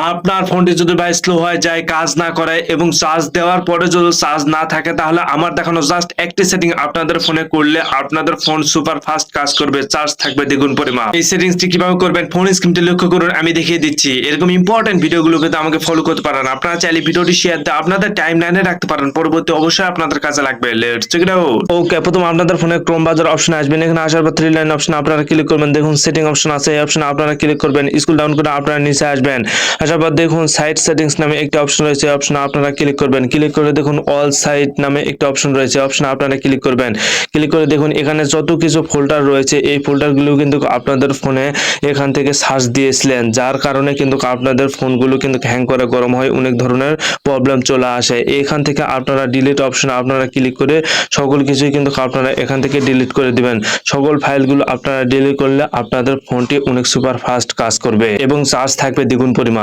আপনার ফোনটি যদি ভাই স্লো হয়ে যায়, কাজ না করে এবং চার্জ দেওয়ার পরে যদি চার্জ না থাকে, তাহলে আমার দেখানো জাস্ট একটি সেটিং আপনাদের ফোনে করলে আপনাদের ফোন সুপার ফাস্ট কাজ করবে, চার্জ থাকবে দ্বিগুণ পরিমাণ। এই সেটিংসটি কিভাবে করবেন ফোন স্ক্রিনটি লক্ষ্য করুন, আমি দেখিয়ে দিচ্ছি। এরকম ইম্পর্টেন্ট ভিডিওগুলো পেতে আমাকে ফলো করতে পারেন। আপনারা চাইলে ভিডিওটি শেয়ার দিয়ে আপনাদের টাইম লাইনে রাখতে পারেন, পরবর্তী অবশ্যই আপনাদের কাজে লাগবে। Let's check it out. Okay, প্রথম আপনাদের ফোনে ক্রোম ব্রাউজার অপশন আসবেন। এখানে আসার পর থ্রি লাইন অপশন আপনারা ক্লিক করবেন। দেখুন সেটিং অপশন আছে, এই অপশনে আপনারা ক্লিক করবেন। স্ক্রল ডাউন করে আপনারা নিচে আসবেন। আসার পর দেখুন সাইট সেটিংস নামে একটি অপশন রয়েছে, অপশনে আপনারা ক্লিক করবেন। ক্লিক করে দেখুন অল সাইট নামে একটি অপশন রয়েছে, অপশনে আপনারা ক্লিক করবেন। ক্লিক করে দেখুন এখানে যত কিছু ফোল্ডার রয়েছে, এই ফোল্ডারগুলো কিন্তু আপনাদের ফোনে এখান থেকে সার্চ দিয়েছিলেন, যার কারণে কিন্তু আপনাদের ফোনগুলো কিন্তু হ্যাং করে গরম হয়, অনেক ধরনের প্রবলেম চলে আসে। এখান থেকে আপনারা ডিলিট অপশনে আপনারা ক্লিক করে সকল কিছুই কিন্তু আপনারা এখান থেকে ডিলিট করে দিবেন। সকল ফাইলগুলো আপনারা ডিলিট করলে আপনাদের ফোনটি অনেক সুপার ফাস্ট কাজ করবে এবং চার্জ থাকবে দ্বিগুণ পরিমাণ।